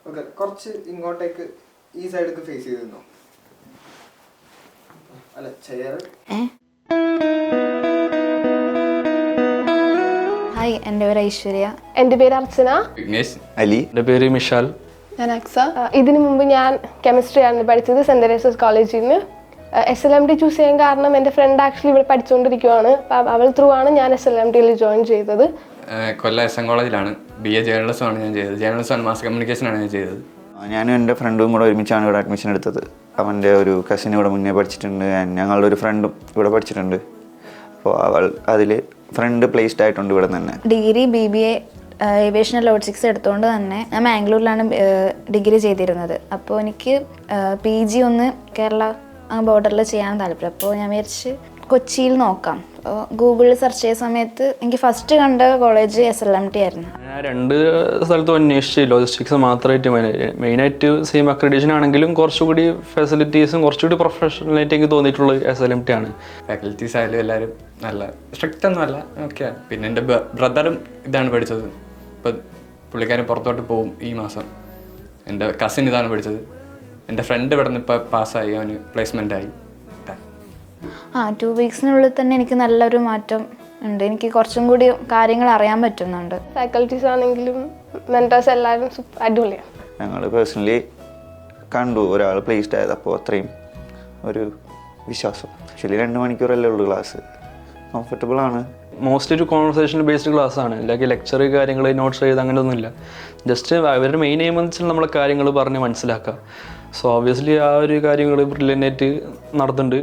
Okay, കുറച്ച് ഇങ്ങോട്ടേക്ക് ഈ സൈഡിലേക്ക് ഫേസ് ചെയ്ത് നിന്നോ. അല്ല, ചെയർ. ഹായ്, എൻ്റെ പേര് ഐശ്വര്യ. എൻ്റെ പേര് അർച്ചന. വിഘ്നേഷ്. അലി. എൻ്റെ പേര് മിഷാൽ. ഞാൻ അക്സ. ഇതിനു മുമ്പ് ഞാൻ കെമിസ്ട്രിയാണ് പഠിച്ചത് സെൻറ് തെരേസാസ് കോളേജിൽ നിന്ന്. SLMT ചൂസ് ചെയ്യാൻ കാരണം എൻ്റെ ഫ്രണ്ട് ആക്ച്വലി ഇവിടെ പഠിച്ചുകൊണ്ടിരിക്കുകയാണ്. അപ്പം അവൾ ത്രൂ ആണ് ഞാൻ SLMTയിൽ ജോയിൻ ചെയ്തത്. കൊല്ലം SM കോളേജിലാണ് BA ജേർണലിസമാണ് ഞാൻ ചെയ്തത്. ജേർണലിസം ആൻഡ് മാസ് കമ്മ്യൂണിക്കേഷനാണ് ഞാൻ ചെയ്തത്. ഞാനും എൻ്റെ ഫ്രണ്ടും കൂടെ ഒരുമിച്ചാണ് ഇവിടെ അഡ്മിഷൻ എടുത്തത്. അവൻ്റെ ഒരു കസിൻ ഇവിടെ മുന്നേ പഠിച്ചിട്ടുണ്ട്, ഞങ്ങളുടെ ഒരു ഫ്രണ്ടും ഇവിടെ പഠിച്ചിട്ടുണ്ട്. അപ്പോൾ അവൾ അതിൽ ഫ്രണ്ട് പ്ലേസ്ഡ് ആയിട്ടുണ്ട് ഇവിടെ തന്നെ. ഡിഗ്രി BBA ഏവിയേഷൻ ലോജിസ്റ്റിക്സ് എടുത്തുകൊണ്ട് തന്നെ ഞാൻ മാംഗ്ലൂരിലാണ് ഡിഗ്രി ചെയ്തിരുന്നത്. അപ്പോൾ എനിക്ക് PG ഒന്ന് കേരള ബോർഡറിൽ ചെയ്യാൻ താല്പര്യം. അപ്പോൾ ഞാൻ വിചാരിച്ച് കൊച്ചിയിൽ നോക്കാം. അപ്പോൾ ഗൂഗിളിൽ സെർച്ച് ചെയ്ത സമയത്ത് എനിക്ക് ഫസ്റ്റ് കണ്ട കോളേജ് SLMT ആയിരുന്നു. ഞാൻ 2 സ്ഥലത്തും അന്വേഷിച്ച് ലോജിസ്റ്റിക്സ് മാത്രമായിട്ട് മെയിനായിട്ട് സെയിം അക്രഡിറ്റേഷൻ ആണെങ്കിലും കുറച്ചുകൂടി ഫെസിലിറ്റീസും കുറച്ചുകൂടി പ്രൊഫഷണലായിട്ട് എനിക്ക് തോന്നിയിട്ടുള്ളത് SLMT ആണ്. ഫാക്കൽറ്റീസ് ആയാലും എല്ലാവരും നല്ല സ്ട്രിക്റ്റ് ഒന്നും അല്ല, ഓക്കെ. പിന്നെ എൻ്റെ ബ്രദറും ഇതാണ് പഠിച്ചത്. ഇപ്പം പുള്ളിക്കാരൻ പുറത്തോട്ട് പോകും ഈ മാസം. എൻ്റെ കസിൻ ഇതാണ് പഠിച്ചത്. എൻ്റെ ഫ്രണ്ട് ഇവിടെ നിന്ന് ഇപ്പോൾ പാസ്സായി, അവന് പ്ലേസ്മെൻ്റ് ആയി. 2 വീക്സിനുള്ളിൽ തന്നെ എനിക്ക് നല്ലൊരു മാറ്റം ഉണ്ട്. എനിക്ക് കുറച്ചും കൂടി കാര്യങ്ങൾ അറിയാൻ പറ്റുന്നുണ്ട്. ഫാക്കൽറ്റീസ് ആണെങ്കിലും മെൻറ്റേഴ്സ് എല്ലാവരും അടിപൊളിയാണ്. ഞങ്ങൾ പേഴ്സണലി കണ്ടു ഒരാൾ പ്ലേസ്ഡ് ആയത്, അപ്പോൾ അത്രയും ഒരു വിശ്വാസം. ആക്ച്വലി 2 മണിക്കൂറല്ലേ ഉള്ളൂ ക്ലാസ്. കംഫർട്ടബിൾ ആണ്. മോസ്റ്റ്ലി ഒരു കോൺവെർസേഷൻ ബേസ്ഡ് ക്ലാസ് ആണ്. അല്ലെങ്കിൽ ലെക്ചർ കാര്യങ്ങൾ നോട്ട്സ് ചെയ്ത് അങ്ങനെയൊന്നുമില്ല. ജസ്റ്റ് അവരുടെ മെയിൻ എയിം എന്ന് വെച്ചാൽ നമ്മളെ കാര്യങ്ങൾ പറഞ്ഞ് മനസ്സിലാക്കുക. സോ ഓബ്വിയസ്ലി ആ ഒരു കാര്യങ്ങൾ ബ്രില്യൻ്റായിട്ട് നടത്തുന്നുണ്ട്.